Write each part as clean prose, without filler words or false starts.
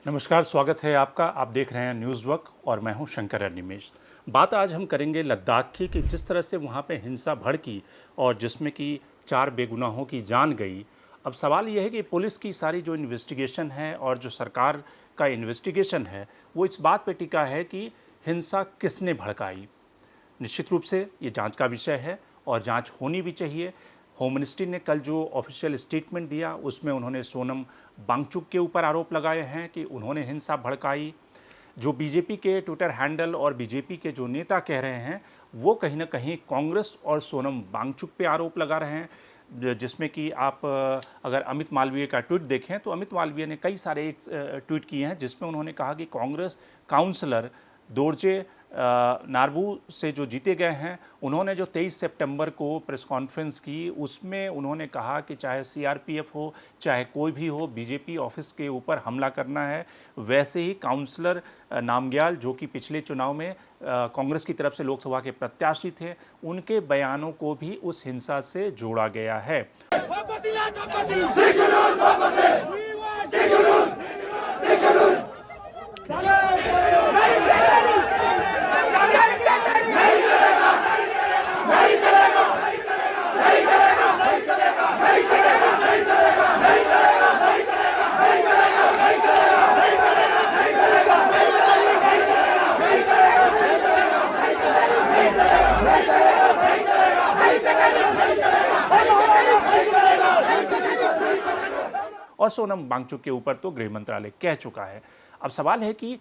नमस्कार, स्वागत है आपका। आप देख रहे हैं न्यूज़ वर्क और मैं हूं शंकर अनिमेश। बात आज हम करेंगे लद्दाख की कि जिस तरह से वहां पे हिंसा भड़की और जिसमें कि 4 बेगुनाहों की जान गई। अब सवाल यह है कि पुलिस की सारी जो इन्वेस्टिगेशन है और जो सरकार का इन्वेस्टिगेशन है वो इस बात पे टिका है कि हिंसा किसने भड़काई। निश्चित रूप से ये जांच का विषय है और जांच होनी भी चाहिए। होम मिनिस्ट्री ने कल जो ऑफिशियल स्टेटमेंट दिया उसमें उन्होंने सोनम वांगचुक के ऊपर आरोप लगाए हैं कि उन्होंने हिंसा भड़काई। जो बीजेपी के ट्विटर हैंडल और बीजेपी के जो नेता कह रहे हैं वो कहीं ना कहीं कांग्रेस और सोनम वांगचुक पे आरोप लगा रहे हैं। जिसमें कि आप अगर अमित मालवीय का ट्वीट देखें तो अमित मालवीय ने कई सारे ट्वीट किए हैं जिसमें उन्होंने कहा कि कांग्रेस काउंसलर दोरजे नारबू से जो जीते गए हैं उन्होंने जो 23 सितंबर को प्रेस कॉन्फ्रेंस की उसमें उन्होंने कहा कि चाहे सीआरपीएफ हो चाहे कोई भी हो बीजेपी ऑफिस के ऊपर हमला करना है। वैसे ही काउंसलर नामग्याल जो कि पिछले चुनाव में कांग्रेस की तरफ से लोकसभा के प्रत्याशी थे उनके बयानों को भी उस हिंसा से जोड़ा गया है। और सोनम वांगचुक के ऊपर तो गृह मंत्रालय कह चुका है। अब सवाल है कि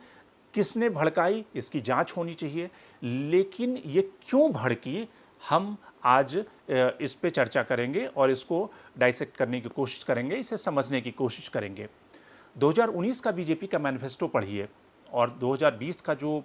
किसने भड़काई, इसकी जांच होनी चाहिए। लेकिन ये क्यों भड़की, हम आज इस पे चर्चा करेंगे और इसको डाइसेक्ट करने की कोशिश करेंगे, इसे समझने की कोशिश करेंगे। 2019 का बीजेपी का मैनिफेस्टो पढ़िए और 2020 का जो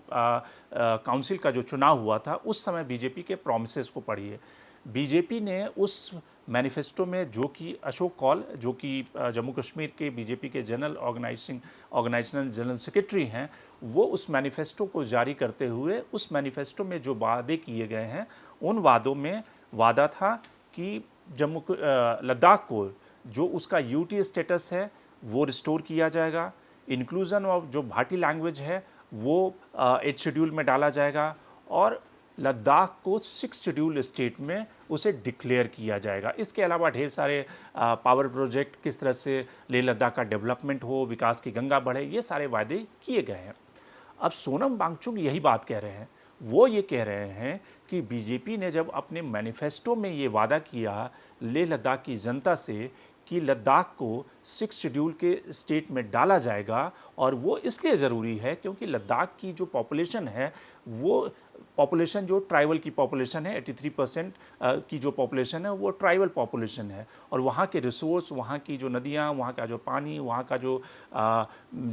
काउंसिल का जो चुनाव हुआ था उस समय बीजेपी के प्रॉमिसेस को पढ़िए। बीजेपी ने उस मैनिफेस्टो में जो कि अशोक कौल जो कि जम्मू कश्मीर के बीजेपी के ऑर्गेनाइजेशनल जनरल सेक्रेटरी हैं, वो उस मैनिफेस्टो को जारी करते हुए उस मैनिफेस्टो में जो वादे किए गए हैं उन वादों में वादा था कि लद्दाख को जो उसका यूटी स्टेटस है वो रिस्टोर किया जाएगा। इंक्लूजन ऑफ जो भाटी लैंग्वेज है वो 8 शेड्यूल में डाला जाएगा और लद्दाख को 6 शेड्यूल स्टेट में उसे डिक्लेयर किया जाएगा। इसके अलावा ढेर सारे पावर प्रोजेक्ट, किस तरह से लेह लद्दाख का डेवलपमेंट हो, विकास की गंगा बढ़े, ये सारे वादे किए गए हैं। अब सोनम वांगचुक यही बात कह रहे हैं। वो ये कह रहे हैं कि बीजेपी ने जब अपने मैनिफेस्टो में ये वादा किया लेह लद्दाख की जनता से कि लद्दाख को 6 शेड्यूल के स्टेट में डाला जाएगा और वो इसलिए ज़रूरी है क्योंकि लद्दाख की जो पॉपुलेशन है वो पॉपुलेशन जो ट्राइबल की पॉपुलेशन है 83% की जो पॉपुलेशन है वो ट्राइबल पॉपुलेशन है और वहाँ के रिसोर्स, वहाँ की जो नदियाँ, वहाँ का जो पानी, वहाँ का जो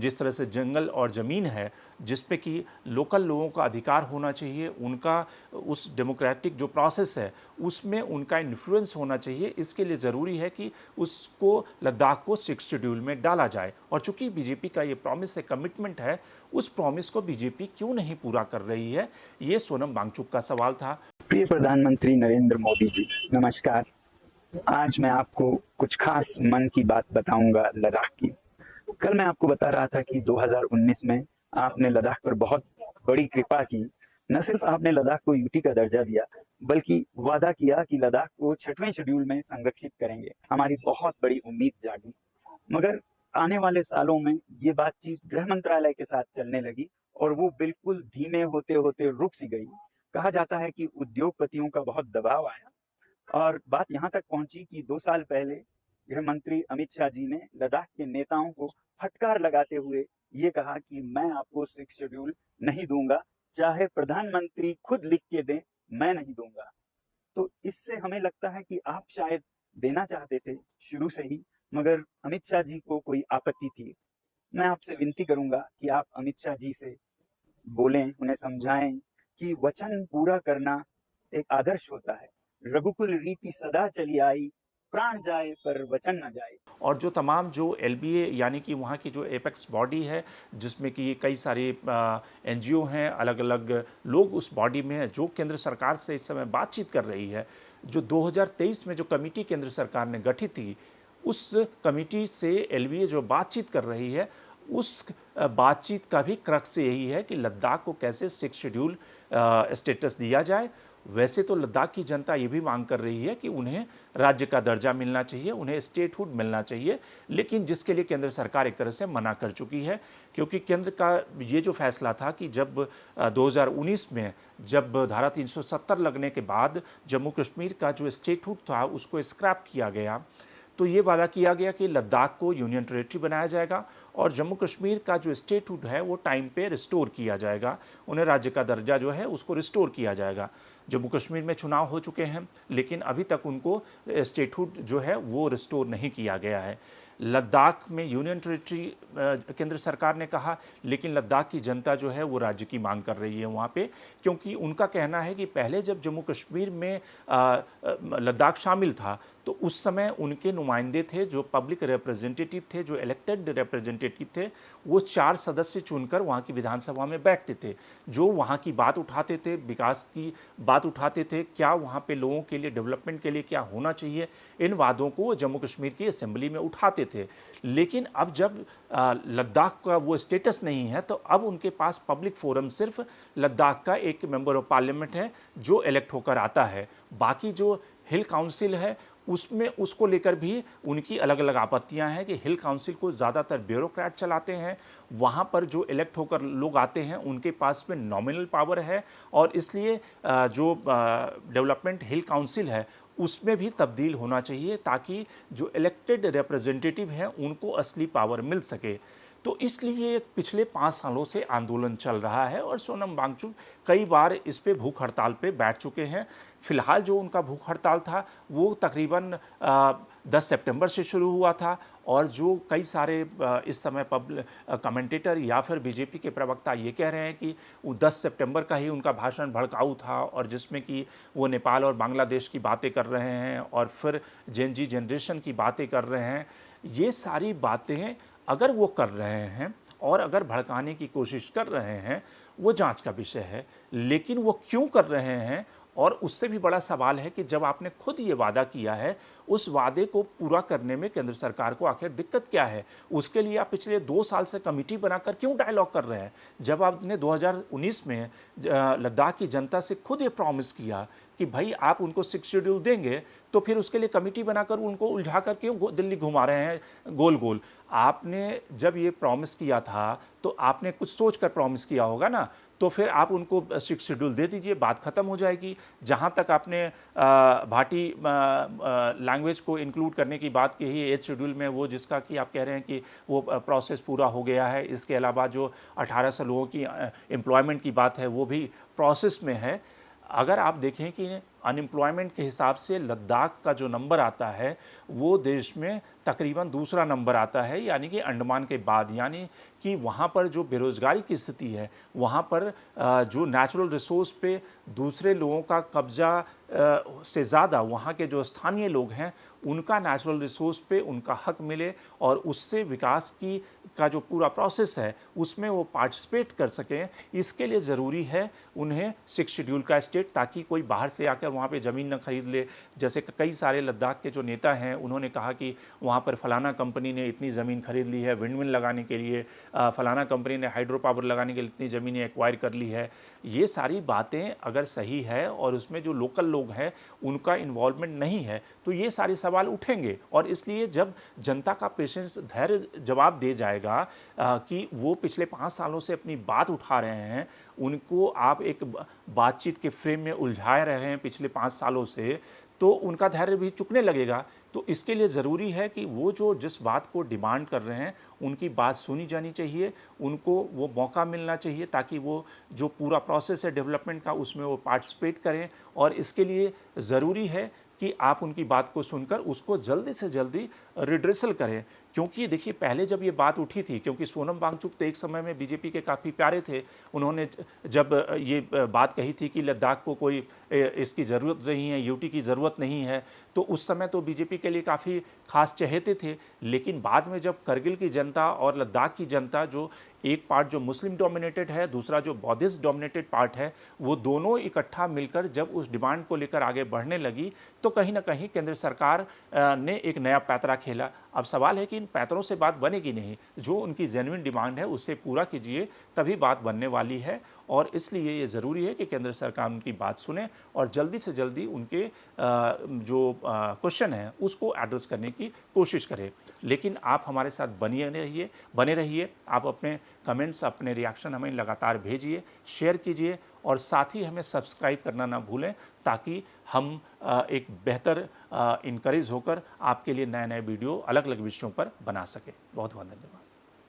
जिस तरह से जंगल और ज़मीन है जिस पे कि लोकल लोगों का अधिकार होना चाहिए, उनका उस डेमोक्रेटिक जो प्रोसेस है उसमें उनका इन्फ्लुएंस होना चाहिए। इसके लिए ज़रूरी है कि उसको लद्दाख को 6 शेड्यूल में डाला जाए और चूंकि बीजेपी का ये प्रॉमिस है, कमिटमेंट है, उस प्रॉमिस को बीजेपी क्यों नहीं पूरा कर रही है, ये सोनम वांगचुक का सवाल था। प्रिय प्रधानमंत्री नरेंद्र मोदी जी, नमस्कार। आज मैं आपको कुछ खास मन की बात बताऊंगा लद्दाख की। कल मैं आपको बता रहा था कि 2019 में आपने लद्दाख पर बहुत बड़ी कृपा की। न सिर्फ आपने लद्दाख को यूटी का दर्जा दिया बल्कि वादा किया कि लद्दाख को 6वें शेड्यूल में संरक्षित करेंगे। हमारी बहुत बड़ी उम्मीद जागी, मगर आने वाले सालों में ये बातचीत गृह मंत्रालय के साथ चलने लगी और वो बिल्कुल धीमे होते होते रुक सी गई। कहा जाता है कि उद्योगपतियों का बहुत दबाव आया और बात यहाँ तक पहुंची कि 2 साल पहले गृह मंत्री अमित शाह जी ने लद्दाख के नेताओं को फटकार लगाते हुए ये कहा कि मैं आपको 6 शेड्यूल नहीं दूंगा, चाहे प्रधानमंत्री खुद लिख के दें, मैं नहीं दूंगा। तो इससे हमें लगता है कि आप शायद देना चाहते थे शुरू से ही, मगर अमित शाह जी को कोई आपत्ति थी। मैं आपसे विनती करूंगा कि आप अमित शाह जी से बोलें, उन्हें समझाएं कि वचन पूरा करना एक आदर्श होता है। रघुकुल रीति सदा चली आई, प्राण जाए पर वचन न जाए। और जो तमाम जो एलबीए यानी कि वहाँ की जो एपेक्स बॉडी है जिसमें कि कई सारे एनजीओ हैं, अलग अलग लोग उस बॉडी में हैं, जो केंद्र सरकार से इस समय बातचीत कर रही है। जो 2023 में जो कमेटी केंद्र सरकार ने गठित थी उस कमेटी से एलबीए जो बातचीत कर रही है उस बातचीत का भी क्रक्स यही है कि लद्दाख को कैसे 6 शेड्यूल स्टेटस दिया जाए। वैसे तो लद्दाख की जनता ये भी मांग कर रही है कि उन्हें राज्य का दर्जा मिलना चाहिए, उन्हें स्टेटहुड मिलना चाहिए, लेकिन जिसके लिए केंद्र सरकार एक तरह से मना कर चुकी है, क्योंकि केंद्र का ये जो फैसला था कि जब 2019 में जब धारा 370 लगने के बाद जम्मू कश्मीर का जो स्टेटहुड था उसको स्क्रैप किया गया, तो ये वादा किया गया कि लद्दाख को यूनियन टेरिटरी बनाया जाएगा और जम्मू कश्मीर का जो स्टेटहुड है वो टाइम पे रिस्टोर किया जाएगा, उन्हें राज्य का दर्जा जो है उसको रिस्टोर किया जाएगा। जम्मू कश्मीर में चुनाव हो चुके हैं, लेकिन अभी तक उनको स्टेटहुड जो है वो रिस्टोर नहीं किया गया है। लद्दाख में यूनियन टेरिटरी केंद्र सरकार ने कहा, लेकिन लद्दाख की जनता जो है वो राज्य की मांग कर रही है वहाँ पे, क्योंकि उनका कहना है कि पहले जब जम्मू कश्मीर में लद्दाख शामिल था तो उस समय उनके नुमाइंदे थे, जो पब्लिक रिप्रेजेंटेटिव थे, जो इलेक्टेड रिप्रेजेंटेटिव थे, वो 4 सदस्य चुनकर वहाँ की विधानसभा में बैठते थे, जो वहाँ की बात उठाते थे, विकास की बात उठाते थे, क्या वहाँ पे लोगों के लिए डेवलपमेंट के लिए क्या होना चाहिए, इन वादों को जम्मू कश्मीर की असेंबली में उठाते थे। लेकिन अब जब लद्दाख का वो स्टेटस नहीं है, तो अब उनके पास पब्लिक फोरम सिर्फ लद्दाख का एक मेंबर ऑफ पार्लियामेंट है जो इलेक्ट होकर आता है। बाकी जो हिल काउंसिल है उसमें उसको लेकर भी उनकी अलग अलग आपत्तियां हैं कि हिल काउंसिल को ज़्यादातर ब्यूरोक्रेट चलाते हैं, वहाँ पर जो इलेक्ट होकर लोग आते हैं उनके पास में नॉमिनल पावर है, और इसलिए जो डेवलपमेंट हिल काउंसिल है उसमें भी तब्दील होना चाहिए ताकि जो इलेक्टेड रिप्रेजेंटेटिव हैं उनको असली पावर मिल सके। तो इसलिए पिछले 5 सालों से आंदोलन चल रहा है और सोनम वांगचुक कई बार इस पे भूख हड़ताल पे बैठ चुके हैं। फिलहाल जो उनका भूख हड़ताल था वो तकरीबन 10 सितंबर से शुरू हुआ था, और जो कई सारे इस समय कमेंटेटर या फिर बीजेपी के प्रवक्ता ये कह रहे हैं कि वो 10 सितंबर का ही उनका भाषण भड़काऊ था, और जिसमें कि वो नेपाल और बांग्लादेश की बातें कर रहे हैं और फिर जेन जी जनरेशन की बातें कर रहे हैं। ये सारी बातें अगर वो कर रहे हैं और अगर भड़काने की कोशिश कर रहे हैं, वो जांच का विषय है, लेकिन वो क्यों कर रहे हैं, और उससे भी बड़ा सवाल है कि जब आपने खुद ये वादा किया है, उस वादे को पूरा करने में केंद्र सरकार को आखिर दिक्कत क्या है? उसके लिए आप पिछले 2 साल से कमिटी बनाकर क्यों डायलॉग कर रहे हैं? जब आपने 2019 में लद्दाख की जनता से खुद ये प्रॉमिस किया कि भाई आप उनको 6 शेड्यूल देंगे, तो फिर उसके लिए कमिटी बनाकर उनको उलझा कर क्यों दिल्ली घुमा रहे हैं गोल गोल? आपने जब ये प्रॉमिस किया था तो आपने कुछ सोच कर प्रॉमिस किया होगा ना, तो फिर आप उनको 6 शेड्यूल दे दीजिए, बात खत्म हो जाएगी। जहाँ तक आपने भाटी लैंग्वेज को इंक्लूड करने की बात की है 8 शेड्यूल में, वो जिसका कि आप कह रहे हैं कि वो प्रोसेस पूरा हो गया है, इसके अलावा जो 1800 लोगों की एम्प्लॉयमेंट की बात है वो भी प्रोसेस में है। अगर आप देखें कि अनएम्प्लॉयमेंट के हिसाब से लद्दाख का जो नंबर आता है वो देश में तकरीबन दूसरा नंबर आता है, यानी कि अंडमान के बाद, यानी कि वहाँ पर जो बेरोज़गारी की स्थिति है, वहाँ पर जो नेचुरल रिसोर्स पे दूसरे लोगों का कब्ज़ा से ज़्यादा वहाँ के जो स्थानीय लोग हैं उनका नेचुरल रिसोर्स पे उनका हक मिले, और उससे विकास की का जो पूरा प्रोसेस है उसमें वो पार्टिसिपेट कर सकें। इसके लिए ज़रूरी है उन्हें 6 शेड्यूल का स्टेट, ताकि कोई बाहर से आकर वहाँ पे ज़मीन न खरीद ले। जैसे कई सारे लद्दाख के जो नेता हैं उन्होंने कहा कि वहाँ पर फलाना कंपनी ने इतनी ज़मीन खरीद ली है विंडमिल लगाने के लिए, फलाना कंपनी ने हाइड्रो पावर लगाने के लिए इतनी ज़मीनें एक्वायर कर ली है। ये सारी बातें अगर सही है और उसमें जो लोकल लोग हैं उनका इन्वॉल्वमेंट नहीं है, तो ये सारे सवाल उठेंगे। और इसलिए जब जनता का पेशेंस धैर्य जवाब दे जाएगा कि वो पिछले 5 सालों से अपनी बात उठा रहे हैं, उनको आप एक बातचीत के फ्रेम में उलझा रहे हैं पिछले 5 सालों से, तो उनका धैर्य भी चुकने लगेगा। तो इसके लिए ज़रूरी है कि वो जो जिस बात को डिमांड कर रहे हैं उनकी बात सुनी जानी चाहिए, उनको वो मौका मिलना चाहिए ताकि वो जो पूरा प्रोसेस है डेवलपमेंट का उसमें वो पार्टिसिपेट करें। और इसके लिए ज़रूरी है कि आप उनकी बात को सुनकर उसको जल्दी से जल्दी रिड्रेसल करें, क्योंकि देखिए पहले जब ये बात उठी थी, क्योंकि सोनम वांगचुक तो एक समय में बीजेपी के काफ़ी प्यारे थे, उन्होंने जब ये बात कही थी कि लद्दाख को कोई इसकी ज़रूरत नहीं है, यूटी की ज़रूरत नहीं है, तो उस समय तो बीजेपी के लिए काफ़ी खास चहेते थे। लेकिन बाद में जब करगिल की जनता और लद्दाख की जनता, जो एक पार्ट जो मुस्लिम डोमिनेटेड है, दूसरा जो बौद्धिस्ट डोमिनेटेड पार्ट है, वो दोनों इकट्ठा मिलकर जब उस डिमांड को लेकर आगे बढ़ने लगी, तो कहीं ना कहीं केंद्र सरकार ने एक नया पैतरा खेला। अब सवाल है कि इन पैतरों से बात बनेगी नहीं, जो उनकी जेन्युइन डिमांड है उसे पूरा कीजिए, तभी बात बनने वाली है। और इसलिए ये ज़रूरी है कि केंद्र सरकार उनकी बात सुने और जल्दी से जल्दी उनके जो क्वेश्चन है उसको एड्रेस करने की कोशिश करें। लेकिन आप हमारे साथ बने रहिए। आप अपने कमेंट्स, अपने रिएक्शन हमें लगातार भेजिए, शेयर कीजिए और साथ ही हमें सब्सक्राइब करना ना भूलें, ताकि हम एक बेहतर इनकरेज होकर आपके लिए नए-नए वीडियो अलग-अलग विषयों पर बना सकें। बहुत-बहुत धन्यवाद।